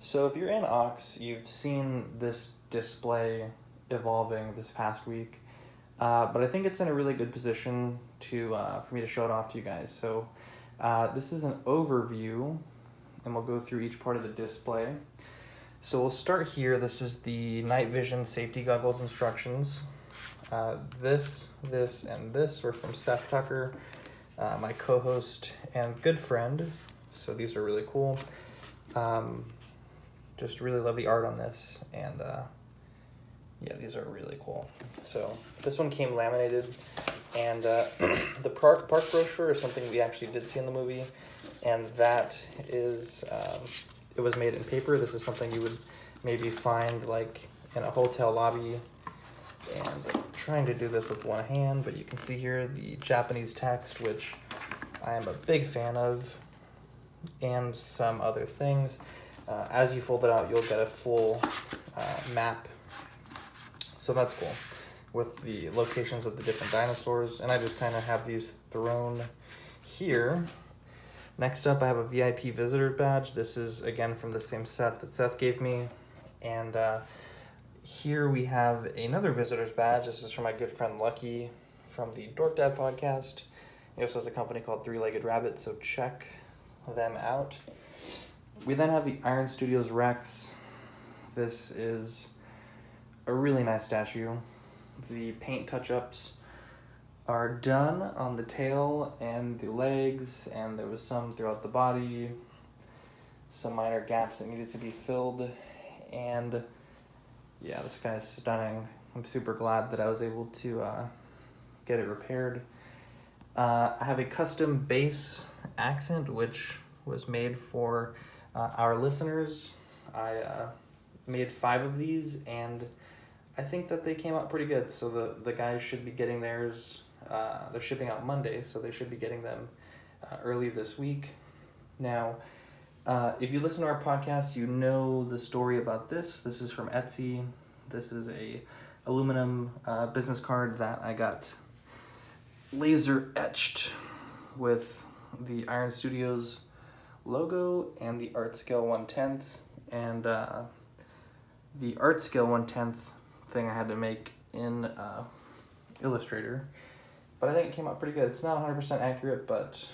So if you're in Ox, you've seen this display evolving this past week, but I think it's in a really good position to for me to show it off to you guys. So this is an overview, and we'll go through each part of the display. So we'll start here. This is the night vision safety goggles instructions. This, and this were from Seth Tucker, my co-host and good friend. So these are really cool. Just really love the art on this, and yeah, these are really cool. So this one came laminated, and the park brochure is something we actually did see in the movie, and that is it was made in paper. This is something you would maybe find like in a hotel lobby, and I'm trying to do this with one hand, but you can see here the Japanese text, which I am a big fan of, and some other things. As you fold it out, you'll get a full map. So that's cool, with the locations of the different dinosaurs. And I just kind of have these thrown here. Next up, I have a VIP visitor badge. This is, again, from the same set that Seth gave me. And here we have another visitor's badge. This is from my good friend Lucky from the Dork Dad podcast. He also has a company called Three-Legged Rabbit, so check them out. We then have the Iron Studios Rex. This is a really nice statue. The paint touch-ups are done on the tail and the legs, and there was some throughout the body, some minor gaps that needed to be filled, and yeah, this guy is stunning. I'm super glad that I was able to get it repaired. I have a custom base accent, which was made for our listeners. I made 5 of these, and I think that they came out pretty good. So the guys should be getting theirs. They're shipping out Monday, so they should be getting them early this week. Now, if you listen to our podcast, you know the story about this. This is from Etsy. This is a aluminum business card that I got laser etched with the Iron Studios logo and the art scale 1/10, and the art scale 1/10 thing I had to make in Illustrator, but I think it came out pretty good. It's not 100% accurate, but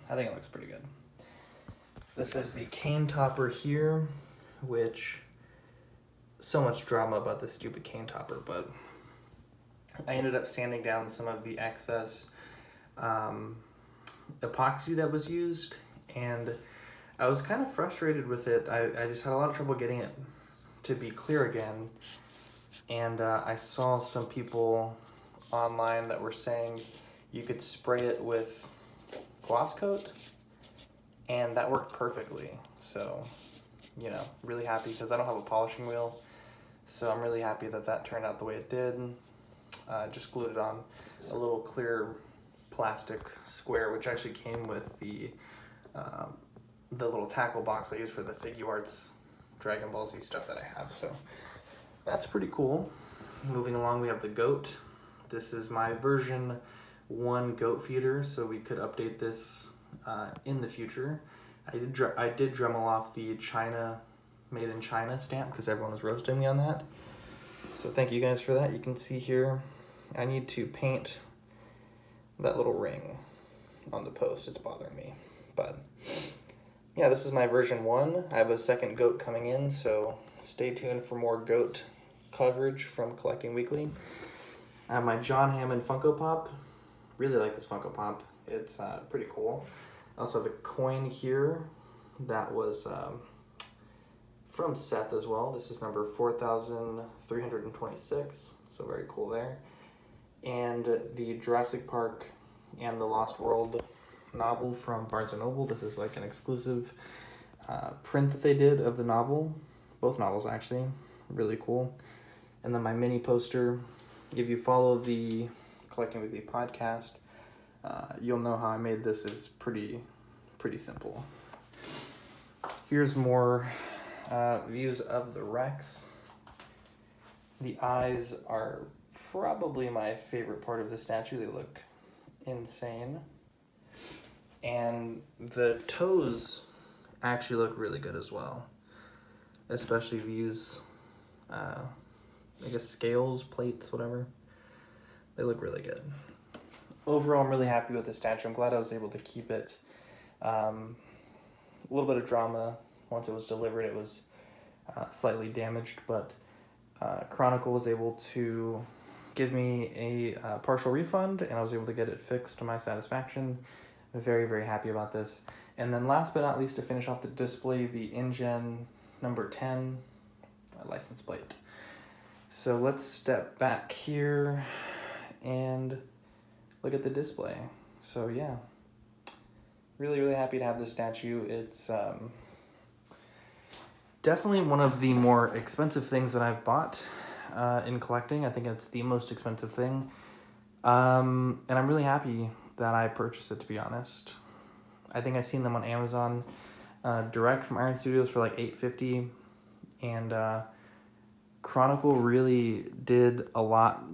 I think it looks pretty good. This is the cane topper here, which so much drama about this stupid cane topper, but I ended up sanding down some of the excess epoxy that was used, and I was kind of frustrated with it. I just had a lot of trouble getting it to be clear again, and I saw some people online that were saying you could spray it with gloss coat, and that worked perfectly. So, you know, really happy because I don't have a polishing wheel, so I'm really happy that that turned out the way it did. Just glued it on a little clear plastic square, which actually came with the little tackle box I use for the Figuarts Dragon Ball Z stuff that I have. So that's pretty cool. Moving along, we have the goat. This is my version 1 goat feeder, so we could update this in the future. I did Dremel off the China, made in China stamp because everyone was roasting me on that. So thank you guys for that. You can see here, I need to paint that little ring on the post. It's bothering me, but yeah, this is my version 1. I have a second goat coming in, so stay tuned for more goat coverage from Collecting Weekly. I have my John Hammond Funko Pop. Really like this Funko Pop. It's pretty cool. I also have a coin here that was from Seth as well. This is number 4,326, so very cool there. And the Jurassic Park and the Lost World novel from Barnes & Noble. This is like an exclusive print that they did of the novel. Both novels, actually. Really cool. And then my mini poster. If you follow the Collecting Weekly podcast, you'll know how I made this. Is pretty simple. Here's more views of the Rex. The eyes are probably my favorite part of the statue. They look insane. And the toes actually look really good as well. especially these, I guess scales, plates, whatever. They look really good. Overall, I'm really happy with the statue. I'm glad I was able to keep it. A little bit of drama once it was delivered. It was slightly damaged, but Chronicle was able to give me a partial refund, and I was able to get it fixed to my satisfaction. I'm very, very happy about this. And then last but not least, to finish off the display, the InGen number 10 license plate. So let's step back here and look at the display. So yeah, really, really happy to have this statue. It's definitely one of the more expensive things that I've bought in collecting. I think it's the most expensive thing. And I'm really happy that I purchased it, to be honest. I think I've seen them on Amazon direct from Iron Studios for like $8.50, and Chronicle really did a lot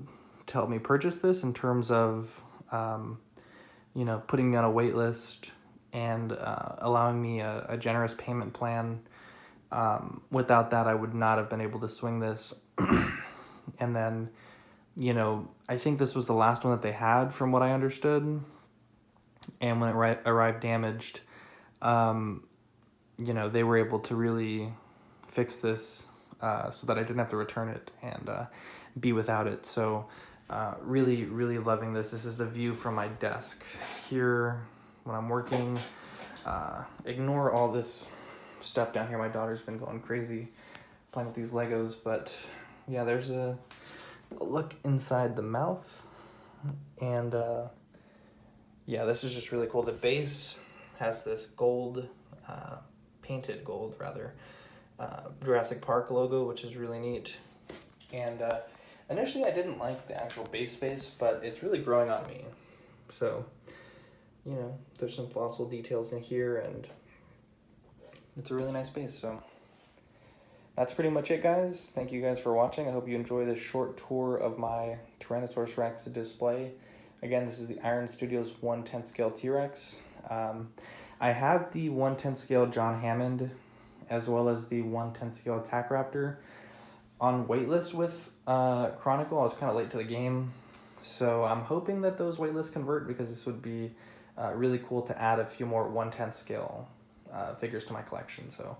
to help me purchase this in terms of putting me on a wait list and allowing me a generous payment plan. Without that, I would not have been able to swing this. And then, I think this was the last one that they had, from what I understood. And when it arrived damaged, they were able to really fix this so that I didn't have to return it and be without it. So really, really loving this. This is the view from my desk here when I'm working. Ignore all this stuff down here. My daughter's been going crazy playing with these Legos, but yeah, there's a look inside the mouth, and yeah, this is just really cool. The base has this gold, painted gold rather, Jurassic Park logo, which is really neat. And initially I didn't like the actual base, but it's really growing on me. So, there's some fossil details in here, and it's a really nice base. So that's pretty much it, guys. Thank you guys for watching. I hope you enjoy this short tour of my Tyrannosaurus Rex display. Again, this is the Iron Studios 1/10 scale T-Rex. I have the 1/10 scale John Hammond, as well as the 1/10 scale Attack Raptor on waitlist with Chronicle. I was kind of late to the game, so I'm hoping that those waitlists convert, because this would be really cool to add a few more 1/10 scale figures to my collection. So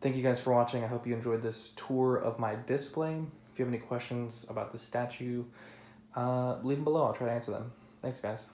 thank you guys for watching. I hope you enjoyed this tour of my display. If you have any questions about the statue, leave them below. I'll try to answer them. Thanks, guys.